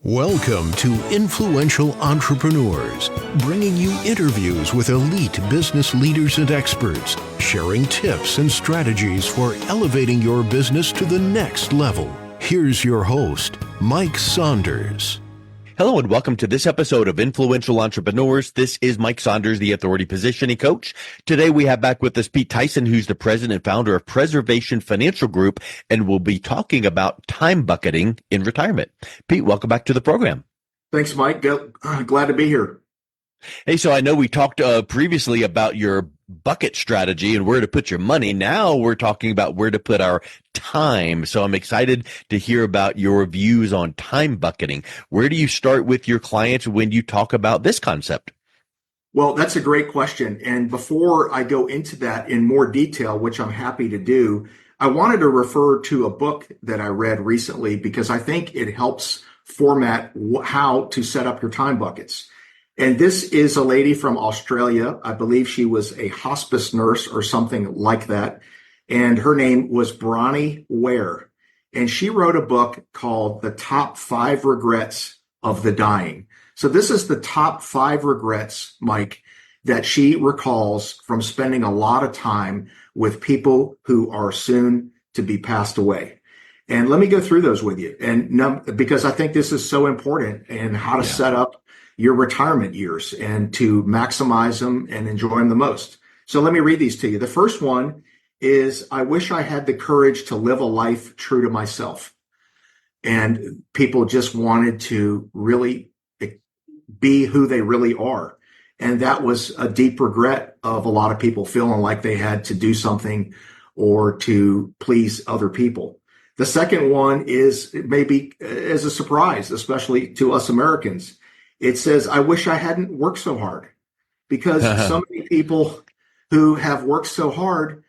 Welcome to Influential Entrepreneurs, bringing you interviews with elite business leaders and experts, sharing tips and strategies for elevating your business to the next level. Here's your host, Mike Saunders. Hello and welcome to this episode of Influential Entrepreneurs. This is Mike Saunders, the Authority Positioning Coach. Today we have back with us Pete Tychsen, who's the president and founder of Preservation Financial Group, and we'll be talking about time bucketing in retirement. Pete, welcome back to the program. Thanks, Mike. Glad to be here. Hey, so I know we talked previously about your bucket strategy and where to put your money. Now we're talking about where to put our time. So I'm excited to hear about your views on time bucketing. Where do you start with your clients when you talk about this concept? Well, that's a great question. And before I go into that in more detail, which I'm happy to do, I wanted to refer to a book that I read recently because I think it helps format how to set up your time buckets. And this is a lady from Australia. I believe she was a hospice nurse or something like that. And her name was Bronnie Ware. And she wrote a book called The Top 5 Regrets of the Dying. So this is the top 5 regrets, Mike, that she recalls from spending a lot of time with people who are soon to be passed away. And let me go through those with you. And because I think this is so important in how to set up your retirement years and to maximize them and enjoy them the most. So let me read these to you. The first one is, I wish I had the courage to live a life true to myself. And people just wanted to really be who they really are. And that was a deep regret of a lot of people feeling like they had to do something or to please other people. The second one is maybe as a surprise, especially to us Americans. It says, I wish I hadn't worked so hard, because so many people who have worked so hard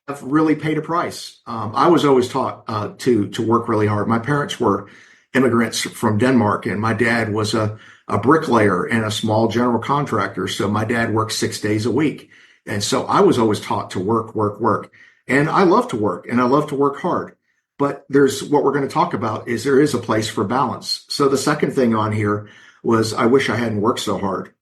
have really paid a price. I was always taught to work really hard. My parents were immigrants from Denmark, and my dad was a bricklayer and a small general contractor. So my dad worked 6 days a week. And so I was always taught to work. And I love to work, and I love to work hard. But there's what we're going to talk about is there is a place for balance. So the second thing on here was, I wish I hadn't worked so hard.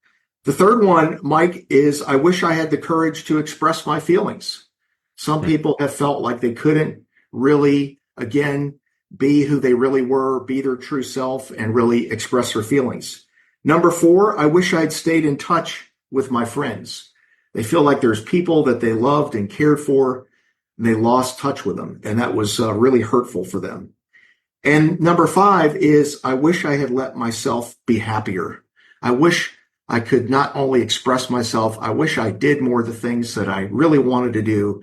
The third one, Mike, is I wish I had the courage to express my feelings. Some people have felt like they couldn't really, again, be who they really were, be their true self, and really express their feelings. Number 4, I wish I'd stayed in touch with my friends. They feel like there's people that they loved and cared for, and they lost touch with them, and that was really hurtful for them. And number 5 is, I wish I had let myself be happier. I wish I could not only express myself, I wish I did more of the things that I really wanted to do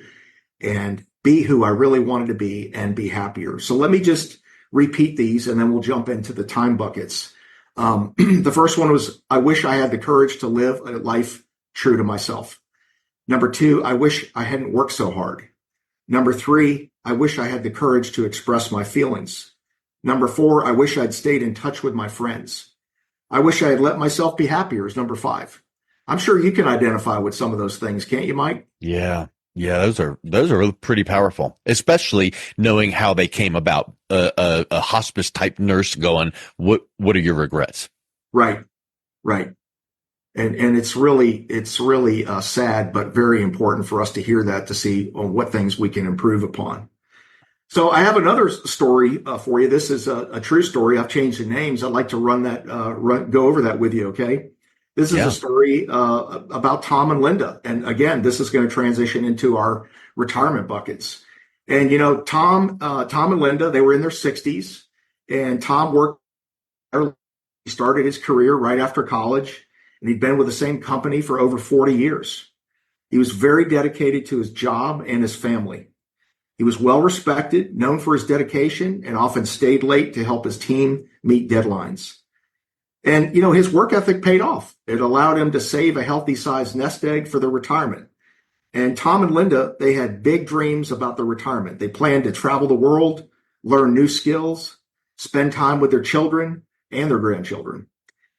and be who I really wanted to be and be happier. So let me just repeat these and then we'll jump into the time buckets. The first one was, I wish I had the courage to live a life true to myself. Number 2, I wish I hadn't worked so hard. Number 3, I wish I had the courage to express my feelings. Number 4, I wish I'd stayed in touch with my friends. I wish I had let myself be happier is number 5. I'm sure you can identify with some of those things, can't you, Mike? Yeah, those are pretty powerful, especially knowing how they came about. A hospice type nurse going, what are your regrets? Right. And it's really sad, but very important for us to hear that, to see what things we can improve upon. So I have another story for you. This is a true story. I've changed the names. I'd like to go over that with you. Okay. This is a story about Tom and Linda. And again, this is going to transition into our retirement buckets. And, Tom and Linda, they were in their 60s, and Tom he started his career right after college, and he'd been with the same company for over 40 years. He was very dedicated to his job and his family. He was well respected, known for his dedication, and often stayed late to help his team meet deadlines. And, his work ethic paid off. It allowed him to save a healthy sized nest egg for their retirement. And Tom and Linda, they had big dreams about their retirement. They planned to travel the world, learn new skills, spend time with their children and their grandchildren.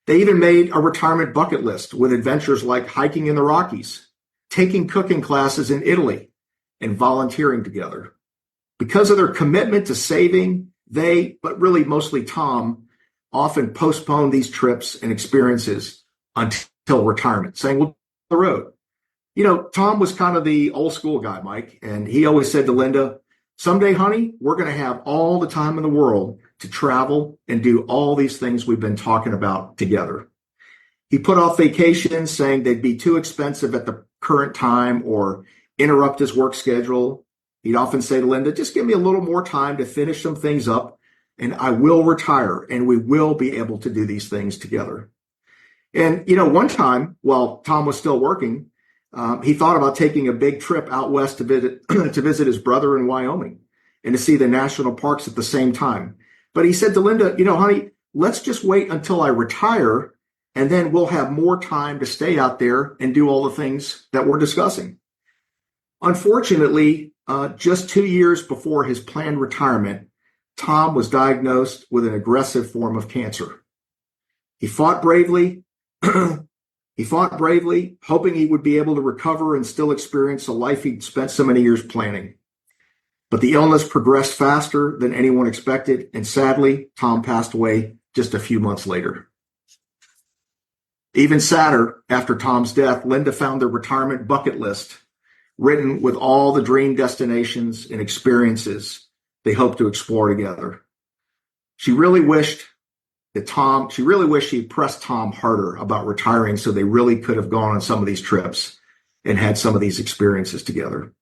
They even made a retirement bucket list with adventures like hiking in the Rockies, taking cooking classes in Italy, and volunteering together. Because of their commitment to saving, but really mostly Tom, often postpone these trips and experiences until retirement, saying, "We'll the road." Tom was kind of the old school guy, Mike, and he always said to Linda, "Someday, honey, we're going to have all the time in the world to travel and do all these things we've been talking about together." He put off vacations, saying they'd be too expensive at the current time or interrupt his work schedule. He'd often say to Linda, "Just give me a little more time to finish some things up, and I will retire, and we will be able to do these things together." And, one time while Tom was still working, he thought about taking a big trip out west to visit his brother in Wyoming and to see the national parks at the same time. But he said to Linda, "Honey, let's just wait until I retire, and then we'll have more time to stay out there and do all the things that we're discussing." Unfortunately, just 2 years before his planned retirement, Tom was diagnosed with an aggressive form of cancer. He fought bravely. He fought bravely, hoping he would be able to recover and still experience the life he'd spent so many years planning. But the illness progressed faster than anyone expected, and sadly, Tom passed away just a few months later. Even sadder, after Tom's death, Linda found their retirement bucket list written with all the dream destinations and experiences they hoped to explore together. She really wished she pressed Tom harder about retiring so they really could have gone on some of these trips and had some of these experiences together.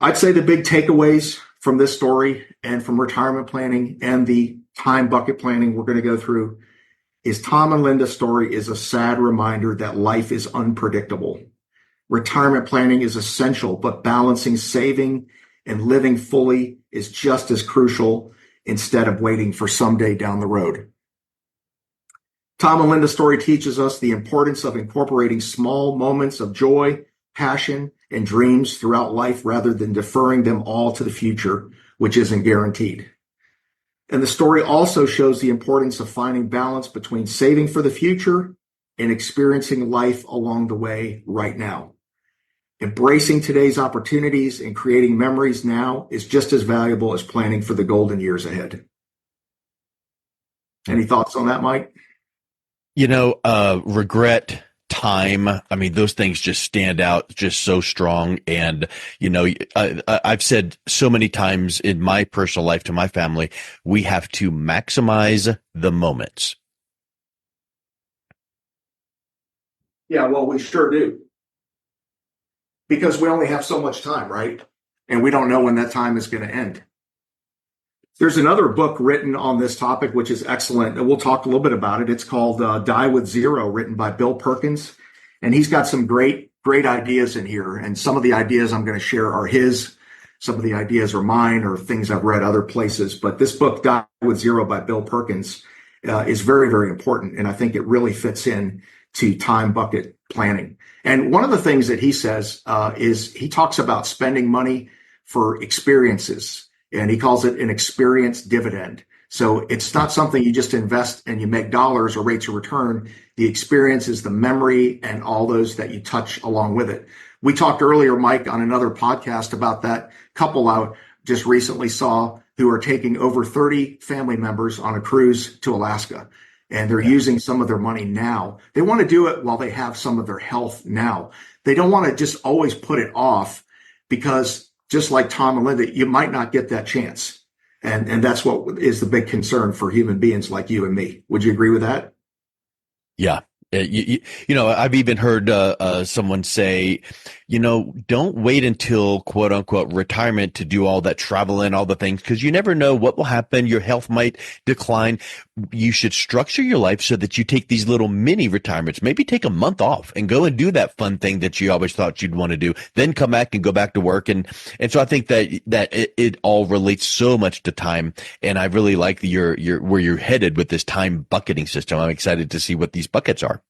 I'd say the big takeaways from this story and from retirement planning and the time bucket planning we're going to go through is Tom and Linda's story is a sad reminder that life is unpredictable. Retirement planning is essential, but balancing saving and living fully is just as crucial instead of waiting for someday down the road. Tom and Linda's story teaches us the importance of incorporating small moments of joy, passion, and dreams throughout life rather than deferring them all to the future, which isn't guaranteed. And the story also shows the importance of finding balance between saving for the future and experiencing life along the way right now. Embracing today's opportunities and creating memories now is just as valuable as planning for the golden years ahead. Any thoughts on that, Mike? Regret, time. I mean, those things just stand out just so strong. And, I've said so many times in my personal life to my family, we have to maximize the moments. Yeah, well, we sure do. Because we only have so much time, right? And we don't know when that time is going to end. There's another book written on this topic, which is excellent. And we'll talk a little bit about it. It's called Die with Zero, written by Bill Perkins. And he's got some great ideas in here. And some of the ideas I'm going to share are his. Some of the ideas are mine or things I've read other places. But this book, Die with Zero by Bill Perkins, is very, very important. And I think it really fits in to time bucket planning. And one of the things that he says is he talks about spending money for experiences, and he calls it an experience dividend. So it's not something you just invest and you make dollars or rates of return. The experience is the memory and all those that you touch along with it. We talked earlier, Mike, on another podcast about that couple I just recently saw who are taking over 30 family members on a cruise to Alaska. And they're using some of their money now. They want to do it while they have some of their health now. They don't want to just always put it off because just like Tom and Linda, you might not get that chance. And that's what is the big concern for human beings like you and me. Would you agree with that? Yeah. I've even heard someone say, don't wait until quote unquote retirement to do all that travel and all the things, because you never know what will happen. Your health might decline. You should structure your life so that you take these little mini retirements, maybe take a month off and go and do that fun thing that you always thought you'd want to do, then come back and go back to work. And so I think that it all relates so much to time. And I really like your where you're headed with this time bucketing system. I'm excited to see what these buckets are.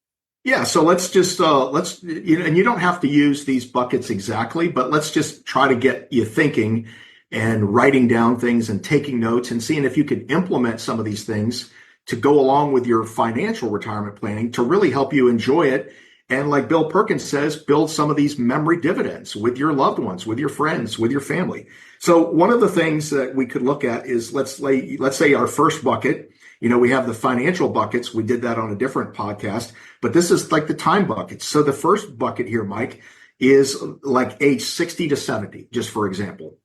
Yeah, so let's just and you don't have to use these buckets exactly, but let's just try to get you thinking and writing down things and taking notes and seeing if you can implement some of these things to go along with your financial retirement planning to really help you enjoy it. And like Bill Perkins says, build some of these memory dividends with your loved ones, with your friends, with your family. So one of the things that we could look at is let's say our first bucket We have the financial buckets. We did that on a different podcast, but this is like the time buckets. So the first bucket here, Mike, is like age 60 to 70, just for example.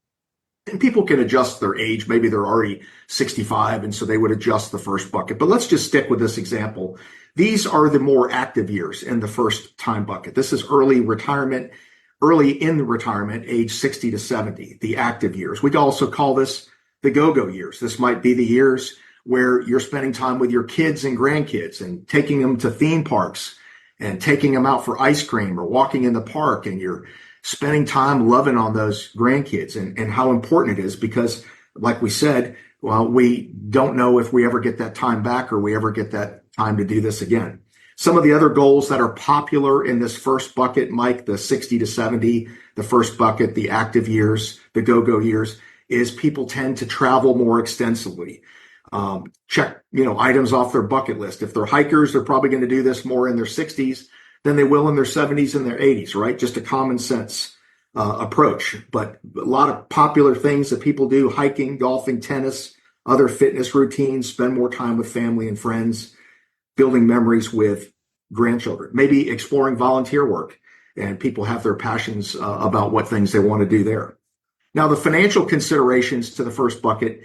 And people can adjust their age. Maybe they're already 65, and so they would adjust the first bucket. But let's just stick with this example. These are the more active years in the first time bucket. This is early retirement, early in the retirement, age 60 to 70, the active years. We can also call this the go-go years. This might be the years where you're spending time with your kids and grandkids and taking them to theme parks and taking them out for ice cream or walking in the park, and you're spending time loving on those grandkids, and how important it is, because like we said, well, we don't know if we ever get that time back or we ever get that time to do this again. Some of the other goals that are popular in this first bucket, Mike, the 60 to 70, the first bucket, the active years, the go-go years, is people tend to travel more extensively. Check, items off their bucket list. If they're hikers, they're probably going to do this more in their 60s than they will in their 70s and their 80s, right? Just a common sense approach. But a lot of popular things that people do: hiking, golfing, tennis, other fitness routines, spend more time with family and friends, building memories with grandchildren, maybe exploring volunteer work. And people have their passions about what things they want to do there. Now, the financial considerations to the first bucket,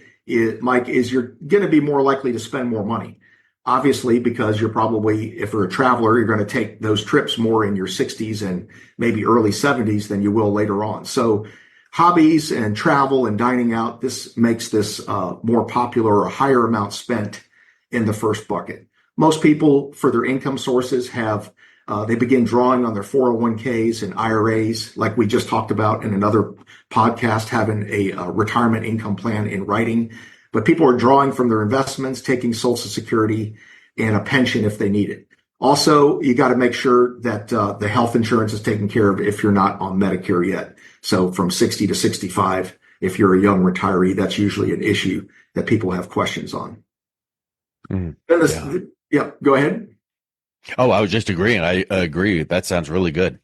Mike, is you're going to be more likely to spend more money. Obviously, because you're probably, if you're a traveler, you're going to take those trips more in your 60s and maybe early 70s than you will later on. So hobbies and travel and dining out, this makes this more popular, or a higher amount spent in the first bucket. Most people, for their income sources, they begin drawing on their 401ks and IRAs, like we just talked about in another podcast, having a retirement income plan in writing. But people are drawing from their investments, taking Social Security and a pension if they need it. Also, you got to make sure that the health insurance is taken care of if you're not on Medicare yet. So from 60 to 65, if you're a young retiree, that's usually an issue that people have questions on. Yeah, go ahead. Oh, I was just agreeing. I agree. That sounds really good.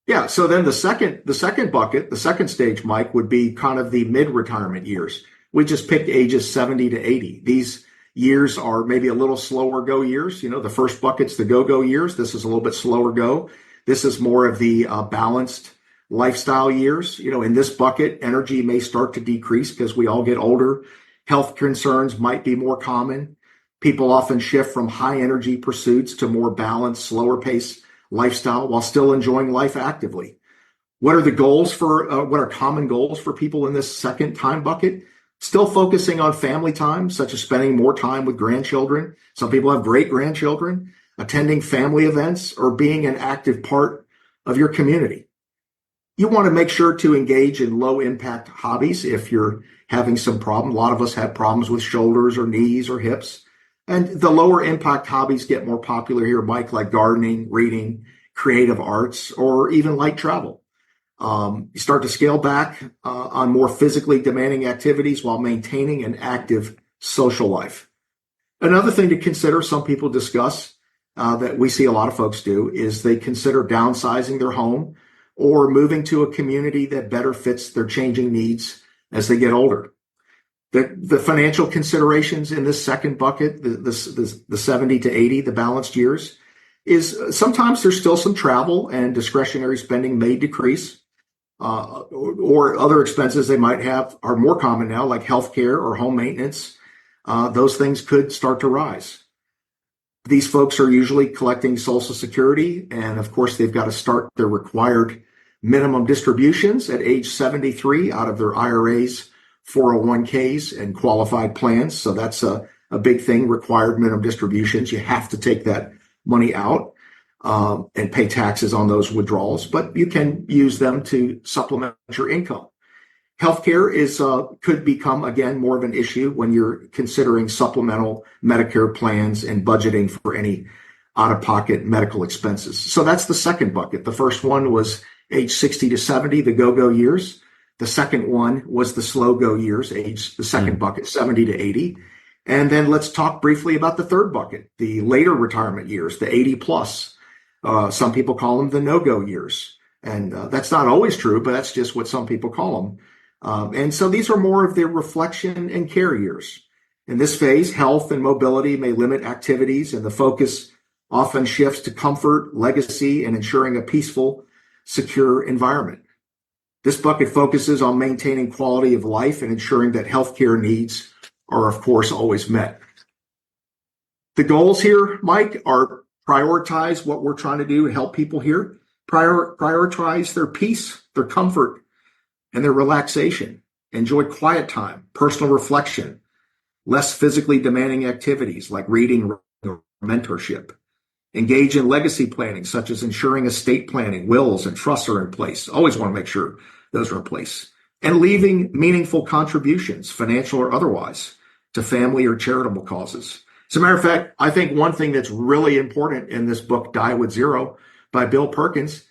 Yeah. So then the second bucket, the second stage, Mike, would be kind of the mid-retirement years. We just picked ages 70 to 80. These years are maybe a little slower go years. The first bucket's the go-go years. This is a little bit slower go. This is more of the balanced lifestyle years. In this bucket, energy may start to decrease because we all get older. Health concerns might be more common. People often shift from high energy pursuits to more balanced, slower pace lifestyle while still enjoying life actively. What are common goals for people in this second time bucket? Still focusing on family time, such as spending more time with grandchildren. Some people have great grandchildren, attending family events, or being an active part of your community. You want to make sure to engage in low impact hobbies if you're having some problem. A lot of us have problems with shoulders or knees or hips. And the lower impact hobbies get more popular here, Mike, like gardening, reading, creative arts, or even light travel. You start to scale back on more physically demanding activities while maintaining an active social life. Another thing to consider, some people discuss that we see a lot of folks do, is they consider downsizing their home or moving to a community that better fits their changing needs as they get older. The financial considerations in this second bucket, the 70 to 80, the balanced years, is sometimes there's still some travel and discretionary spending may decrease. Or other expenses they might have are more common now, like healthcare or home maintenance. Those things could start to rise. These folks are usually collecting Social Security, and of course, they've got to start their required minimum distributions at age 73 out of their IRAs, 401ks, and qualified plans. So that's a big thing, required minimum distributions. You have to take that money out and pay taxes on those withdrawals, but you can use them to supplement your income. Healthcare could become, again, more of an issue when you're considering supplemental Medicare plans and budgeting for any out-of-pocket medical expenses. So that's the second bucket. The first one was age 60 to 70, the go-go years. The second one was the slow go years, the second bucket, 70 to 80. And then let's talk briefly about the third bucket, the later retirement years, the 80 plus. Some people call them the no-go years. And that's not always true, but that's just what some people call them. And so these are more of the reflection and care years. In this phase, health and mobility may limit activities, and the focus often shifts to comfort, legacy, and ensuring a peaceful, secure environment. This bucket focuses on maintaining quality of life and ensuring that healthcare needs are, of course, always met. The goals here, Mike, are prioritize what we're trying to do to help people here, prioritize their peace, their comfort, and their relaxation, enjoy quiet time, personal reflection, less physically demanding activities like reading or mentorship. Engage in legacy planning, such as ensuring estate planning, wills, and trusts are in place. Always want to make sure those are in place. And leaving meaningful contributions, financial or otherwise, to family or charitable causes. As a matter of fact, I think one thing that's really important in this book, Die with Zero, by Bill Perkins,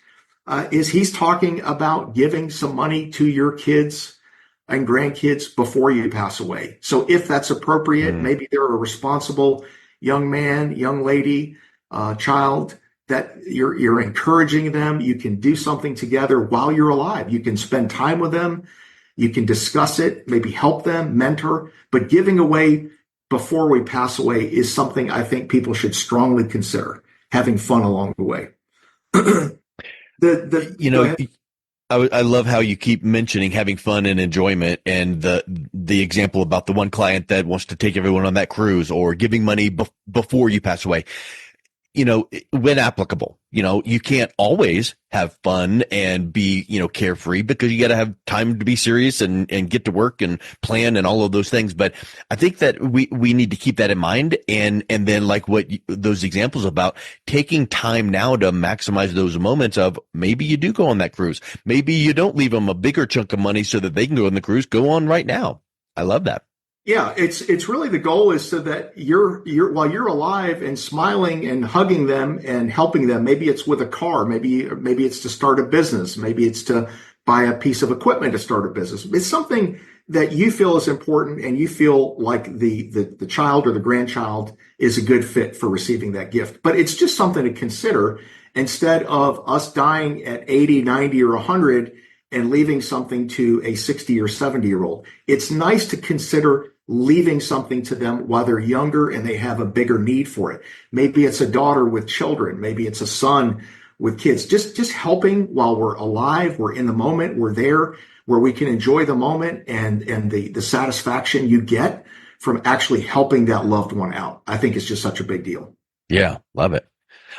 is he's talking about giving some money to your kids and grandkids before you pass away. So if that's appropriate, maybe they're a responsible young man, young lady, child, that you're encouraging them. You can do something together while you're alive. You can spend time with them. You can discuss it, maybe help them, mentor. But giving away before we pass away is something I think people should strongly consider, having fun along the way. I love how you keep mentioning having fun and enjoyment, and the example about the one client that wants to take everyone on that cruise, or giving money before you pass away. When applicable, you can't always have fun and be, carefree, because you got to have time to be serious and get to work and plan and all of those things. But I think that we need to keep that in mind. And then, like those examples about taking time now to maximize those moments of, maybe you do go on that cruise. Maybe you don't leave them a bigger chunk of money so that they can go on the cruise. Go on right now. I love that. Yeah, it's really, the goal is so that you're while you're alive and smiling and hugging them and helping them. Maybe it's with a car, maybe it's to start a business, maybe it's to buy a piece of equipment to start a business. It's something that you feel is important, and you feel like the child or the grandchild is a good fit for receiving that gift. But it's just something to consider, instead of us dying at 80, 90, or 100 and leaving something to a 60 or 70-year-old. It's nice to consider leaving something to them while they're younger and they have a bigger need for it. Maybe it's a daughter with children. Maybe it's a son with kids. Just helping while we're alive. We're in the moment. We're there, where we can enjoy the moment and the satisfaction you get from actually helping that loved one out. I think it's just such a big deal. Yeah, love it.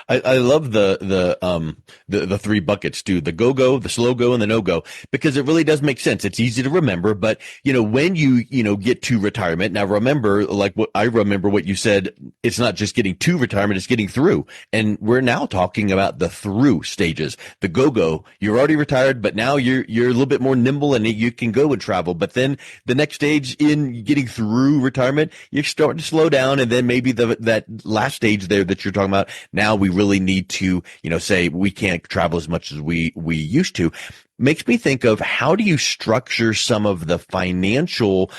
I love the three buckets too: the go, the slow go, and the no go, because it really does make sense. It's easy to remember, but when you get to retirement, now remember, like I remember what you said, it's not just getting to retirement, it's getting through. And we're now talking about the through stages. The go, you're already retired, but now you're a little bit more nimble and you can go and travel. But then the next stage in getting through retirement, you're starting to slow down, and then maybe that last stage there that you're talking about, now we really need to, say we can't travel as much as we used to. Makes me think of, how do you structure some of the financial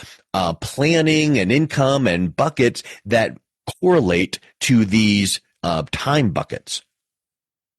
planning and income and buckets that correlate to these time buckets?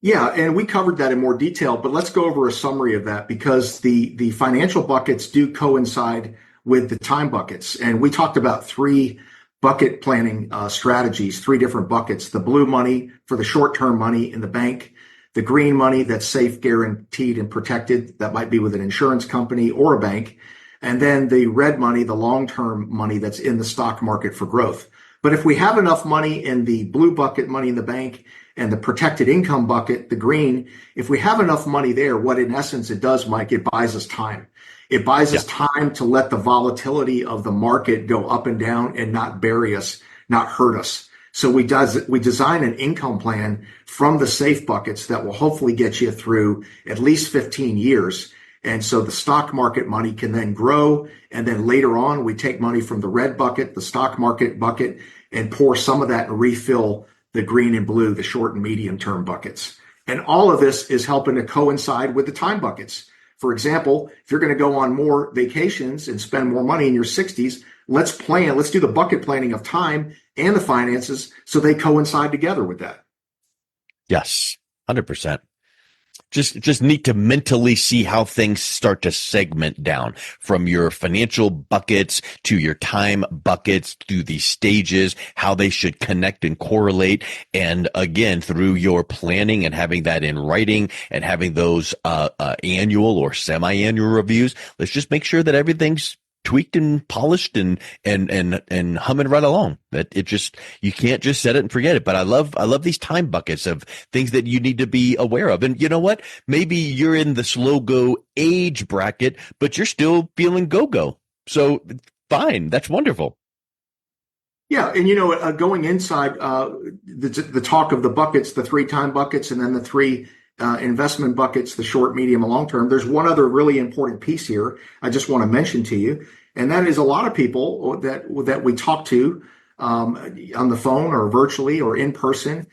Yeah, and we covered that in more detail, but let's go over a summary of that, because the financial buckets do coincide with the time buckets. And we talked about three bucket planning strategies, three different buckets: the blue money for the short-term money in the bank, the green money that's safe, guaranteed, and protected, that might be with an insurance company or a bank, and then the red money, the long-term money that's in the stock market for growth. But if we have enough money in the blue bucket, money in the bank, and the protected income bucket, the green, if we have enough money there, what in essence it does, Mike, it buys us time. It buys us time to let the volatility of the market go up and down and not bury us, not hurt us. So we design an income plan from the safe buckets that will hopefully get you through at least 15 years. And so the stock market money can then grow. And then later on, we take money from the red bucket, the stock market bucket, and pour some of that and refill the green and blue, the short and medium term buckets. And all of this is helping to coincide with the time buckets. For example, if you're going to go on more vacations and spend more money in your 60s, let's do the bucket planning of time and the finances so they coincide together with that. Yes, 100%. Just need to mentally see how things start to segment down from your financial buckets to your time buckets to the stages, how they should connect and correlate. And again, through your planning and having that in writing and having those annual or semi-annual reviews, let's just make sure that everything's tweaked and polished and humming right along. That it just, you can't just set it and forget it. But I love these time buckets of things that you need to be aware of. And you know what? Maybe you're in the slow go age bracket, but you're still feeling go. So fine. That's wonderful. Yeah, and going inside the talk of the buckets, the three time buckets, and then the three investment buckets, the short, medium, and long term. There's one other really important piece here I just want to mention to you, and that is a lot of people that we talk to on the phone or virtually or in person.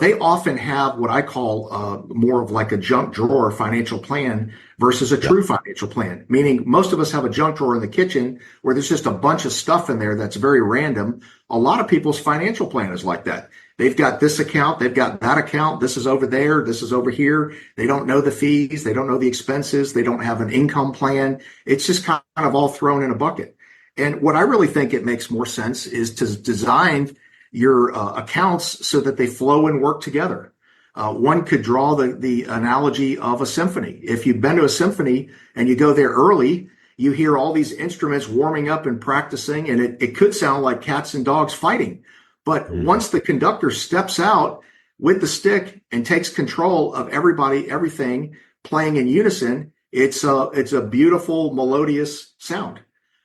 They often have what I call more of like a junk drawer financial plan versus a true financial plan, meaning most of us have a junk drawer in the kitchen where there's just a bunch of stuff in there that's very random. A lot of people's financial plan is like that. They've got this account, they've got that account, this is over there, this is over here. They don't know the fees, they don't know the expenses, they don't have an income plan. It's just kind of all thrown in a bucket. And what I really think it makes more sense is to design your accounts so that they flow and work together. One could draw the analogy of a symphony. If you've been to a symphony and you go there early, you hear all these instruments warming up and practicing, and it could sound like cats and dogs fighting. But once the conductor steps out with the stick and takes control of everybody, everything playing in unison, it's a beautiful, melodious sound.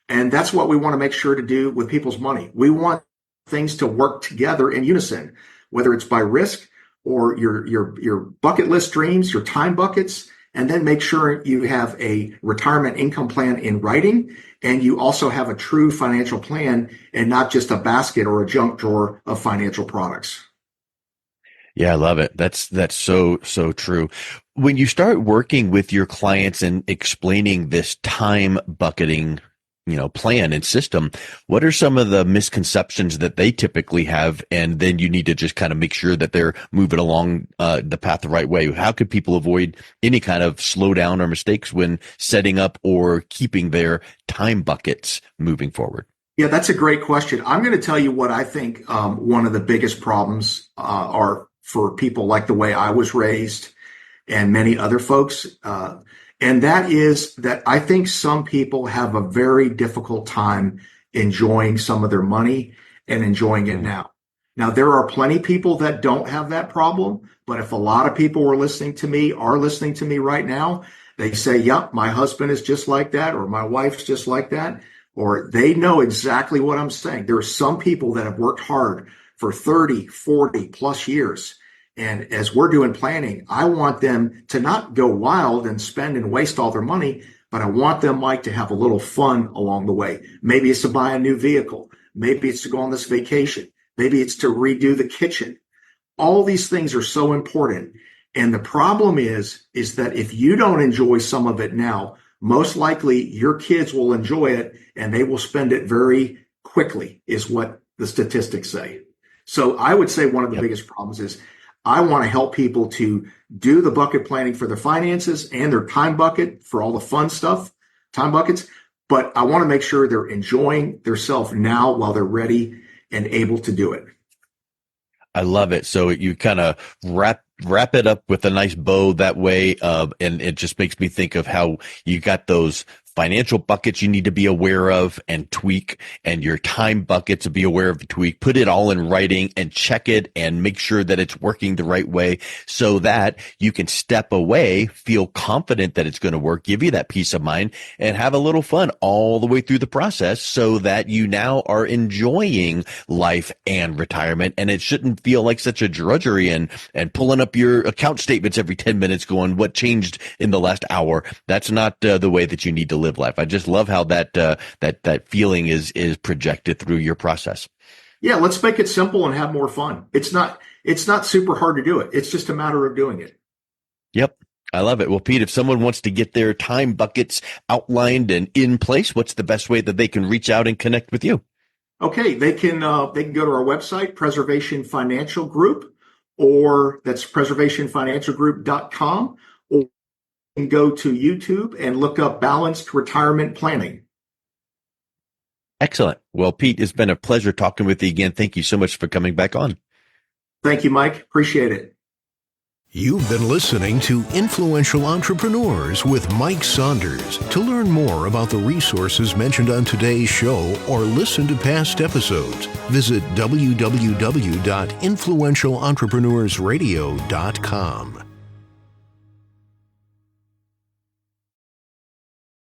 And that's what we want to make sure to do with people's money. We want things to work together in unison, whether it's by risk or your bucket list dreams, your time buckets, and then make sure you have a retirement income plan in writing, and you also have a true financial plan and not just a basket or a junk drawer of financial products. Yeah, I love it. That's so true. When you start working with your clients and explaining this time bucketing, plan and system, what are some of the misconceptions that they typically have? And then you need to just kind of make sure that they're moving along the path the right way. How could people avoid any kind of slowdown or mistakes when setting up or keeping their time buckets moving forward? Yeah, that's a great question. I'm going to tell you what I think one of the biggest problems are for people like the way I was raised and many other folks. And that is that I think some people have a very difficult time enjoying some of their money and enjoying it now. Now, there are plenty of people that don't have that problem, but if a lot of people are listening to me right now, they say, yep, my husband is just like that, or my wife's just like that, or they know exactly what I'm saying. There are some people that have worked hard for 30, 40 plus years. And as we're doing planning, I want them to not go wild and spend and waste all their money, but I want them, Mike, to have a little fun along the way. Maybe it's to buy a new vehicle. Maybe it's to go on this vacation. Maybe it's to redo the kitchen. All these things are so important. And the problem is that if you don't enjoy some of it now, most likely your kids will enjoy it and they will spend it very quickly, is what the statistics say. So I would say one of the biggest problems is I want to help people to do the bucket planning for their finances and their time bucket for all the fun stuff, time buckets. But I want to make sure they're enjoying themselves now while they're ready and able to do it. I love it. So you kind of wrap it up with a nice bow that way. And it just makes me think of how you got those financial buckets you need to be aware of and tweak, and your time buckets to be aware of the tweak. Put it all in writing and check it and make sure that it's working the right way so that you can step away, feel confident that it's going to work, give you that peace of mind, and have a little fun all the way through the process so that you now are enjoying life and retirement. And it shouldn't feel like such a drudgery and pulling up your account statements every 10 minutes going, what changed in the last hour? That's not the way that you need to live life. I just love how that feeling is projected through your process. Yeah, let's make it simple and have more fun. It's not super hard to do it. It's just a matter of doing it. Yep. I love it. Well, Pete, if someone wants to get their time buckets outlined and in place, what's the best way that they can reach out and connect with you? Okay, they can go to our website, Preservation Financial Group, or that's preservationfinancialgroup.com, can go to YouTube and look up Balanced Retirement Planning. Excellent. Well, Pete, it's been a pleasure talking with you again. Thank you so much for coming back on. Thank you, Mike. Appreciate it. You've been listening to Influential Entrepreneurs with Mike Saunders. To learn more about the resources mentioned on today's show or listen to past episodes, visit www.influentialentrepreneursradio.com.